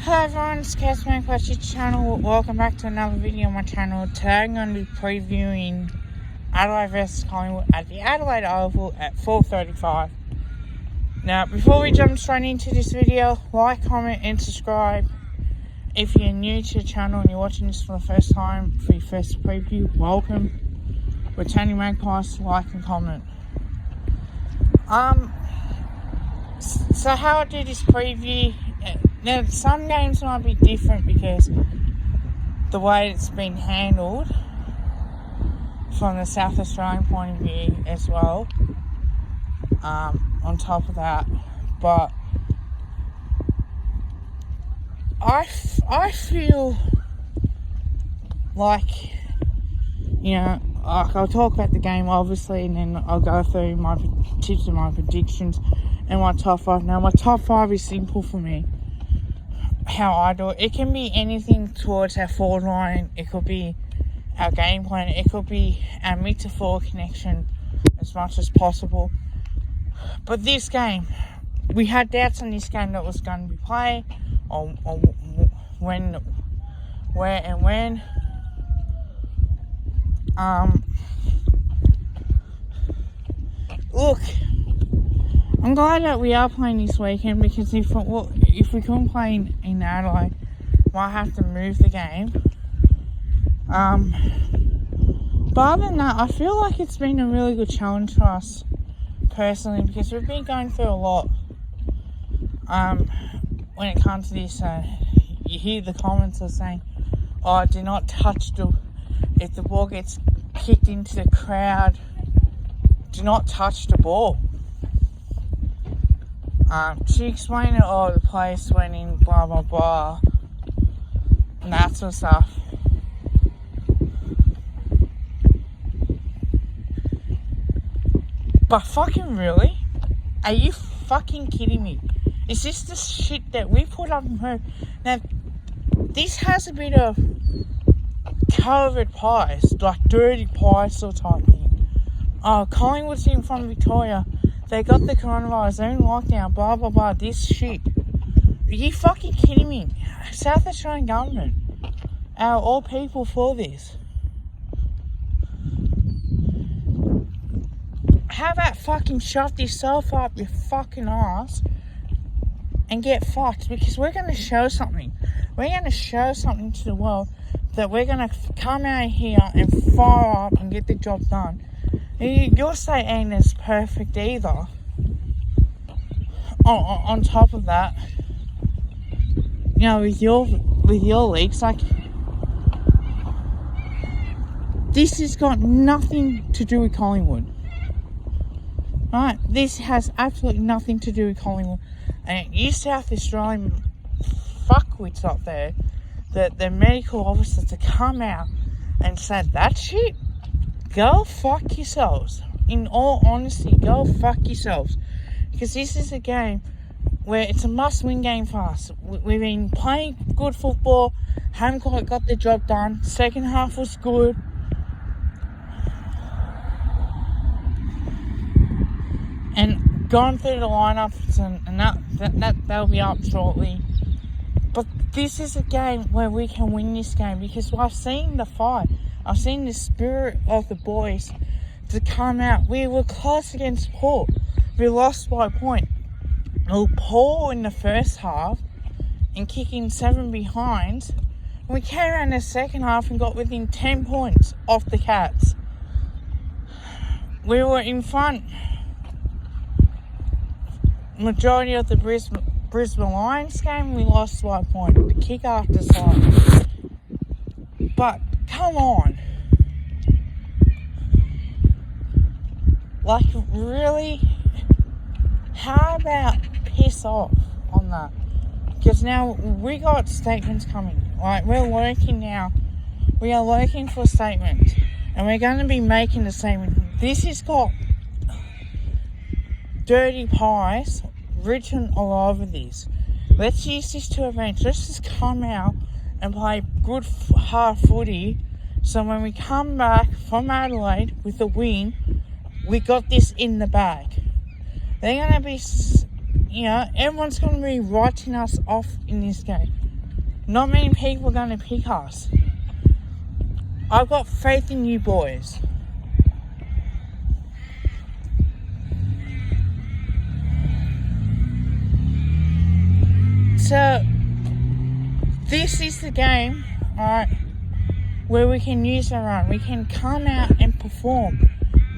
Hi everyone, it's Catman Question channel. Welcome back to another video on my channel. Today I'm going to be previewing Adelaide vs Collingwood at the Adelaide Oval at 4:35. Now, before we jump straight into this video, like, comment and subscribe. If you're new to the channel and you're watching this for the first time, for your first preview, welcome. Returning magpies, like and comment. So how I do this preview, now some games might be different because the way it's been handled from the South Australian point of view as well, on top of that, but I feel like, I'll talk about the game obviously, and then I'll go through my tips and my predictions and my top 5. Now, my top 5 is simple for me. How I do it. It can be anything towards our forward line. It could be our game plan. It could be our mid to forward connection as much as possible. But this game, we had doubts on this game that was going to be played, on when, where and when. Look, I'm glad that we are playing this weekend, because if we couldn't play in Adelaide, might have to move the game. But other than that, I feel like it's been a really good challenge for us personally, because we've been going through a lot when it comes to this. You hear the comments are saying, "Oh, do not touch if the ball gets kicked into the crowd, do not touch the ball." She explained it all, the players went in, blah blah blah, and that sort of stuff. But fucking really? Are you fucking kidding me? Is this the shit that we put up in her? Now, this has a bit of COVID pies, like dirty pie sort of type thing. Oh, Collingwood's in from Victoria. They got the coronavirus, they're in lockdown, blah blah blah, this shit. Are you fucking kidding me? South Australian government are all people for this. How about fucking shove yourself up your fucking ass and get fucked? Because we're going to show something. We're going to show something to the world that we're going to come out here and fire up and get the job done. Your state ain't as perfect either. On top of that, with your leagues, like, this has got nothing to do with Collingwood. Right? This has absolutely nothing to do with Collingwood. And you South Australian fuckwits up there, the medical officers, to come out and say that shit, go fuck yourselves. In all honesty, go fuck yourselves. Because this is a game where it's a must-win game for us. We've been playing good football, haven't quite got the job done. Second half was good. And going through the lineups, and that'll be up shortly. But this is a game where we can win this game, because I've seen the fight. I've seen the spirit of the boys to come out. We were close against Port. We lost by a point. Well, Port in the first half and kicking 7 behind. We came around the second half and got within 10 points off the Cats. We were in front majority of the Brisbane Lions game. We lost by a point. The kick after side. But come on. Like, really? How about piss off on that? Because now we got statements coming. Like, we're working now. We are looking for statements. And we're going to be making the statement. This has got dirty pies written all over this. Let's use this to advantage. Let's just come out and play good hard footy, so when we come back from Adelaide with a win, we got this in the bag. They're going to be, everyone's going to be writing us off in this game. Not many people are going to pick us. I've got faith in you boys. So, this is the game, alright, where we can use our own. We can come out and perform.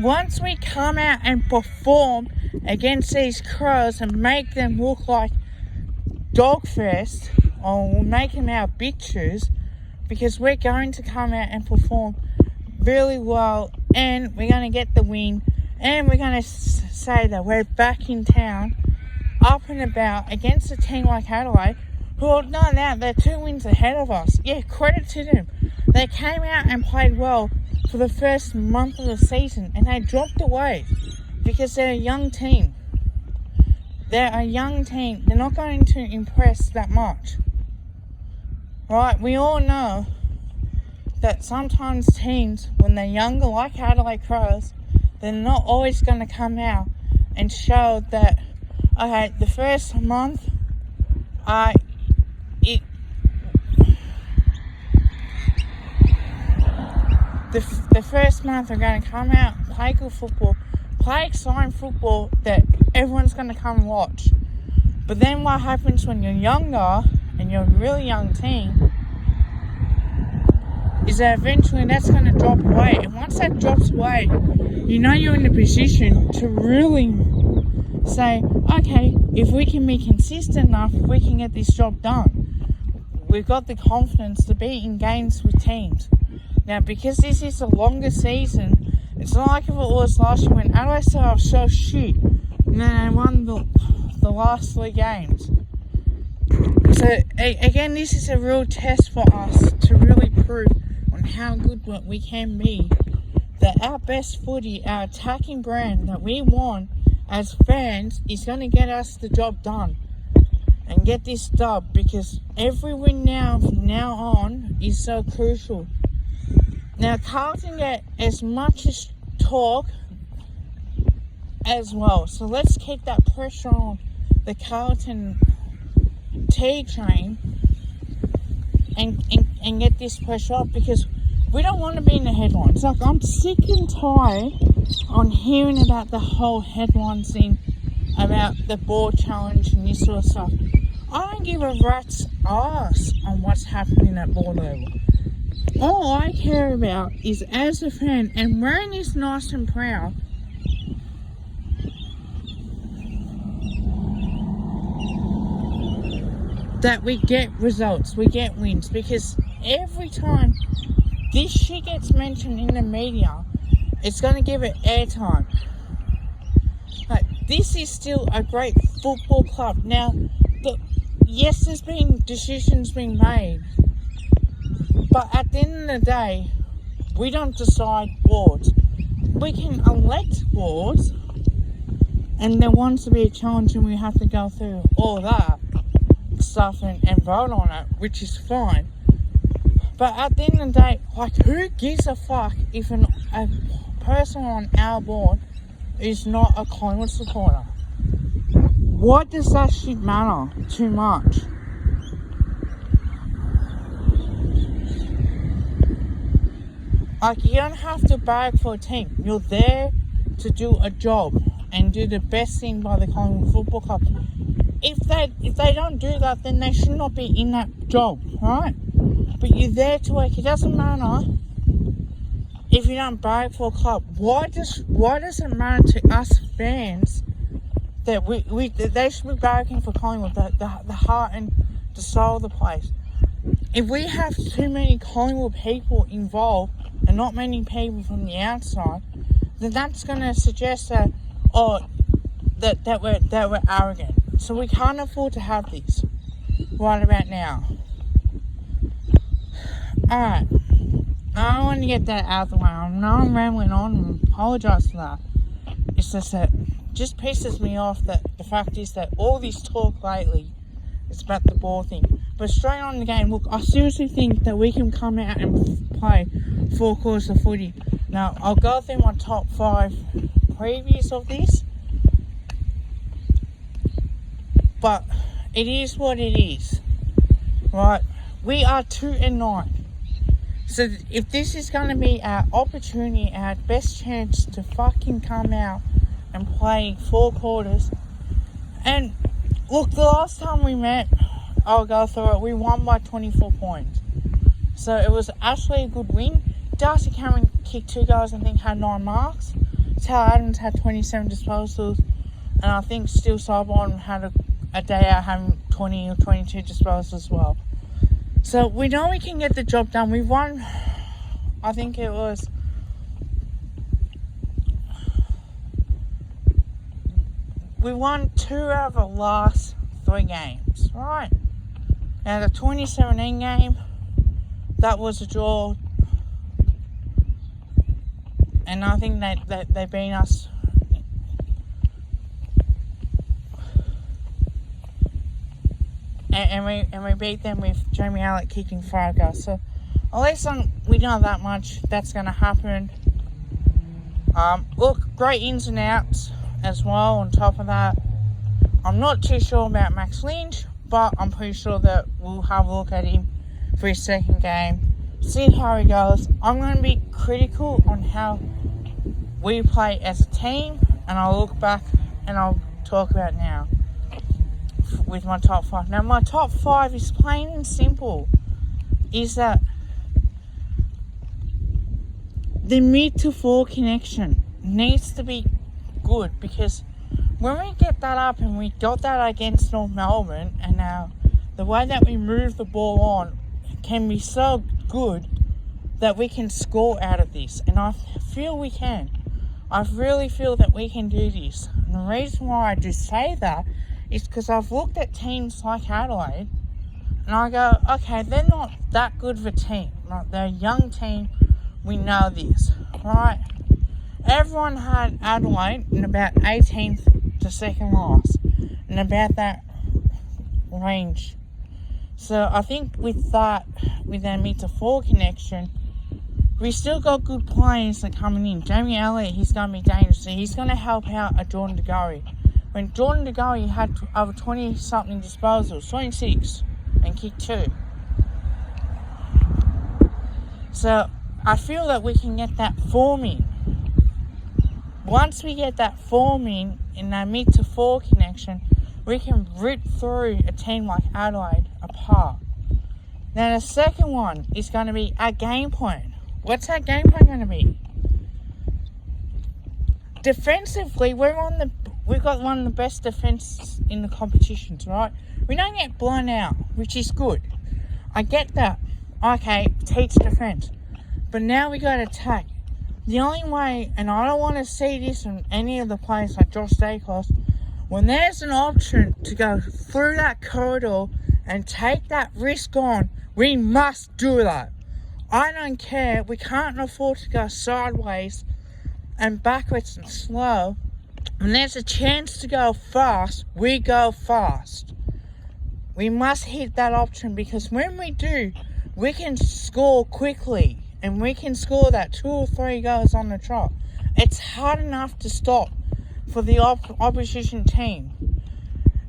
Once we come out and perform against these Crows and make them look like dogfest, or we'll make them our bitches, because we're going to come out and perform really well, and we're going to get the win, and we're going to say that we're back in town, up and about, against a team like Adelaide, who are not out, they're 2 wins ahead of us. Yeah, credit to them. They came out and played well for the first month of the season, and they dropped away because they're a young team. They're a young team. They're not going to impress that much. Right? We all know that sometimes teams, when they're younger, like Adelaide Crows, they're not always going to come out and show that, okay, the first month, the first month are going to come out and play good football, play exciting football that everyone's going to come and watch. But then what happens when you're younger and you're a really young team is that eventually that's going to drop away. And once that drops away, you know you're in a position to really say, okay, if we can be consistent enough, we can get this job done. We've got the confidence to be in games with teams. Now, because this is a longer season, it's not like if it was last year when Adelaide started off so shit and then they won the last 3 games. So, again, this is a real test for us to really prove on how good we can be. That our best footy, our attacking brand that we want as fans is going to get us the job done and get this dub, because every win from now on is so crucial. Now, Carlton get as much as talk as well, so let's keep that pressure on the Carlton T train and get this pressure up, because we don't want to be in the headlines. Like, I'm sick and tired on hearing about the whole headlines thing about the board challenge and this sort of stuff. I don't give a rat's ass on what's happening at board level. All I care about is, as a fan, and wearing this nice and proud, that we get results, we get wins, because every time this shit gets mentioned in the media, it's going to give it airtime. Like, this is still a great football club. Now, yes, there's been decisions being made, but at the end of the day, we don't decide boards. We can elect boards, and there wants to be a challenge, and we have to go through all that stuff and vote on it, which is fine. But at the end of the day, like, who gives a fuck if a person on our board is not a Collingwood supporter? What does that shit matter too much? Like, you don't have to bag for a team. You're there to do a job and do the best thing by the Collingwood Football Club. If they don't do that, then they should not be in that job, right? But you're there to work. It doesn't matter if you don't bag for a club. Why does it matter to us fans that they should be bagging for Collingwood, the heart and the soul of the place? If we have too many Collingwood people involved and not many people from the outside, then that's going to suggest that we're arrogant. So we can't afford to have this right about now. Alright, I want to get that out of the way. I know I'm rambling on, and apologise for that. It's just that just pisses me off that the fact is that all this talk lately is about the ball thing. But straight on the game, look, I seriously think that we can come out and play 4 quarters of footy. Now, I'll go through my top 5 previews of this, but it is what it is, right? We are 2-9. So if this is going to be our opportunity, our best chance to fucking come out and play 4 quarters. And look, the last time we met, I'll go through it, we won by 24 points. So it was actually a good win. Darcy Cameron kicked 2 goals, I think had 9 marks. Tal Adams had 27 disposals. And I think Steele Sybon had a day out having 20 or 22 disposals as well. So we know we can get the job done. We won, I think it was, we won 2 out of the last 3 games, right? Now the 2017 game, that was a draw. And I think they beat us. And we beat them with Jamie Allett kicking 5 goals. So at least we know that much. That's going to happen. Look, great ins and outs as well on top of that. I'm not too sure about Max Lynch, but I'm pretty sure that we'll have a look at him for his second game. See how he goes. I'm going to be critical on how we play as a team. And I'll look back and I'll talk about now. With my top 5. Now my top 5 is plain and simple. Is that the mid to 4 connection needs to be good, because when we get that up, and we got that against North Melbourne, and now the way that we move the ball on can be so good that we can score out of this, and I feel we can. I really feel that we can do this. And the reason why I do say that is because I've looked at teams like Adelaide and I go, okay, they're not that good of a team. Like, they're a young team. We know this, right? Everyone had Adelaide in about 18th to second last, and about that range. So I think with that, with their mid to 4 connection, we still got good players that are coming in. Jamie Elliott, he's going to be dangerous. So he's going to help out a Jordan De Goey. When Jordan De Goey had over 20-something disposals, 26, and kicked 2. So I feel that we can get that form in. Once we get that form in that mid to 4 connection, we can rip through a team like Adelaide apart. Now the second one is going to be our game plan. What's our game plan going to be? Defensively, we've got one of the best defenses in the competitions, right? We don't get blown out, which is good. I get that. Okay, teach defense. But now we got to attack. The only way, and I don't want to see this in any of the players like Josh Dacos, when there's an option to go through that corridor and take that risk on, we must do that. I don't care. We can't afford to go sideways and backwards and slow. When there's a chance to go fast, we go fast. We must hit that option, because when we do, we can score quickly. And we can score that 2 or 3 goals on the trot. It's hard enough to stop for the opposition team.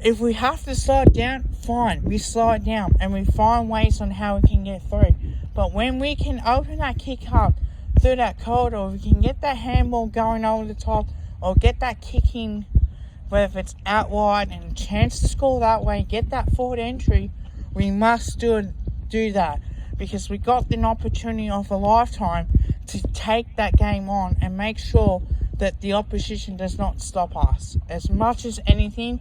If we have to slow it down, fine. We slow it down and we find ways on how we can get through. But when we can open that kick up through that corridor, we can get that handball going over the top, or get that kick in, whether it's out wide and a chance to score that way, get that forward entry, we must do that. Because we got an opportunity of a lifetime to take that game on and make sure that the opposition does not stop us. As much as anything,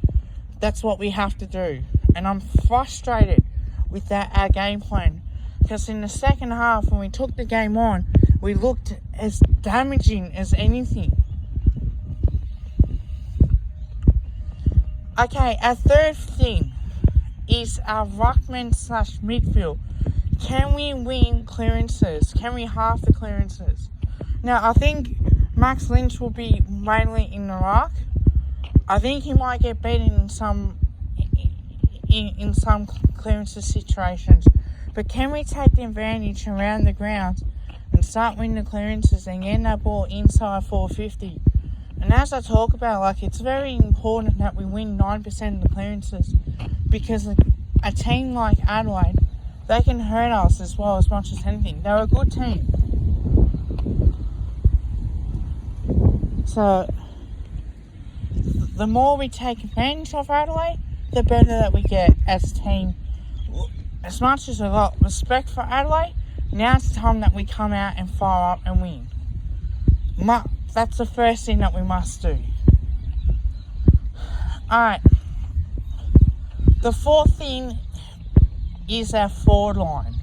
that's what we have to do. And I'm frustrated with that, our game plan. Because in the second half, when we took the game on, we looked as damaging as anything. Okay, our third thing is our ruckman / midfield. Can we win clearances? Can we half the clearances? Now, I think Max Lynch will be mainly in the ruck. I think he might get beaten in some clearances situations. But can we take the advantage around the grounds and start winning the clearances and get that ball inside 450? And as I talk about, it's very important that we win 9% of the clearances, because a team like Adelaide they can hurt us as well as much as anything. They're a good team. So, the more we take advantage of Adelaide, the better that we get as a team. As much as I've got respect for Adelaide, now it's time that we come out and fire up and win. That's the first thing that we must do. Alright. The fourth thing is our forward line.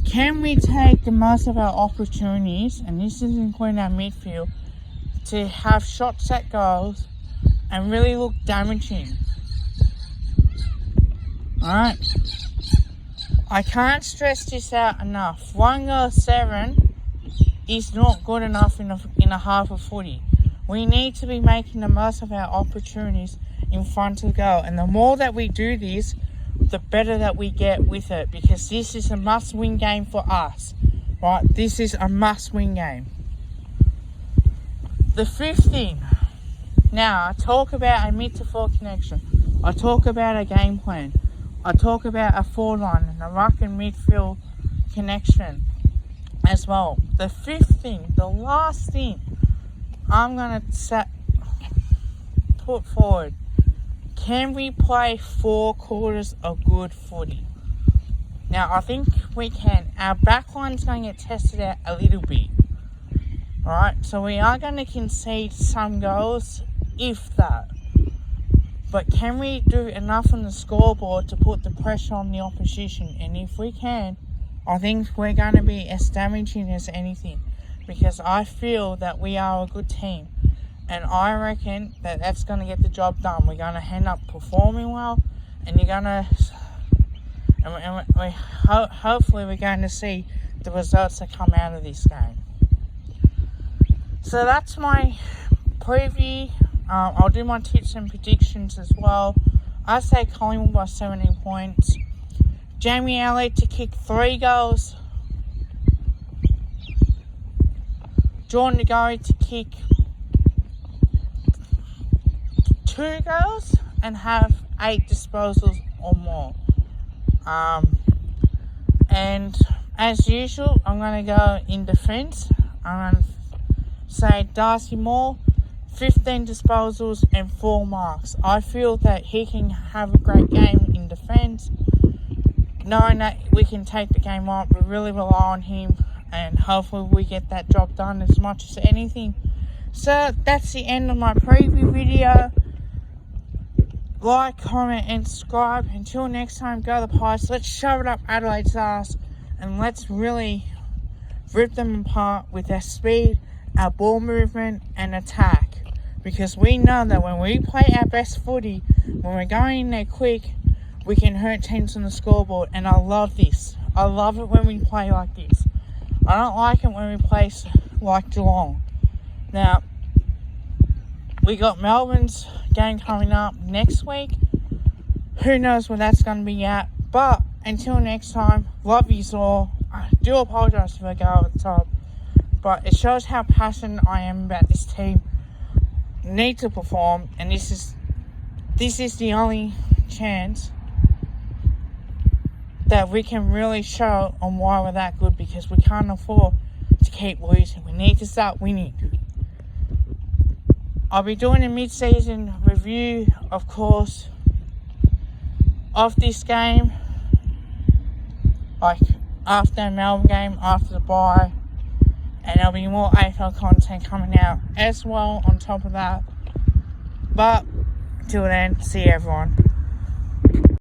Can we take the most of our opportunities, and this is including our midfield, to have shots at goals and really look damaging? Alright. I can't stress this out enough. 1-7 is not good enough in a half of footy. We need to be making the most of our opportunities in front of the goal. And the more that we do this, the better that we get with it. Because this is a must-win game for us. Right? This is a must-win game. The fifth thing. Now, I talk about a mid-to-forward connection. I talk about a game plan. I talk about a forward line and a ruck and midfield connection as well. The fifth thing, the last thing I'm going to put forward. Can we play 4 quarters of good footy? Now, I think we can. Our backline's going to get tested out a little bit. Alright, so we are going to concede some goals, if that. But can we do enough on the scoreboard to put the pressure on the opposition? And if we can, I think we're going to be as damaging as anything. Because I feel that we are a good team. And I reckon that that's going to get the job done. We're going to end up performing well. And you're going to... hopefully we're going to see the results that come out of this game. So that's my preview. I'll do my tips and predictions as well. I say Collingwood by 17 points. Jamie Elliott to kick 3 goals. Jordan Gary to kick 2 goals and have 8 disposals or more. And as usual, I'm going to go in defence. I'm going to say Darcy Moore, 15 disposals and 4 marks. I feel that he can have a great game in defence. Knowing that we can take the game on, we really rely on him. And hopefully we get that job done as much as anything. So that's the end of my preview video. Like, comment and subscribe. Until next time, go the Pies. Let's shove it up Adelaide's ass. And let's really rip them apart with our speed, our ball movement and attack. Because we know that when we play our best footy, when we're going in there quick, we can hurt teams on the scoreboard. And I love this. I love it when we play like this. I don't like it when we play like Geelong. Now, we got Melbourne's game coming up next week. Who knows where that's going to be at. But until next time, love yous all. I do apologise if I go over the top. But it shows how passionate I am about this team. Need to perform. And this is the only chance that we can really show on why we're that good, because we can't afford to keep losing. We need to start winning. I'll be doing a mid-season review, of course, of this game, like after the Melbourne game, after the bye, and there'll be more AFL content coming out as well on top of that. But till then, see you everyone.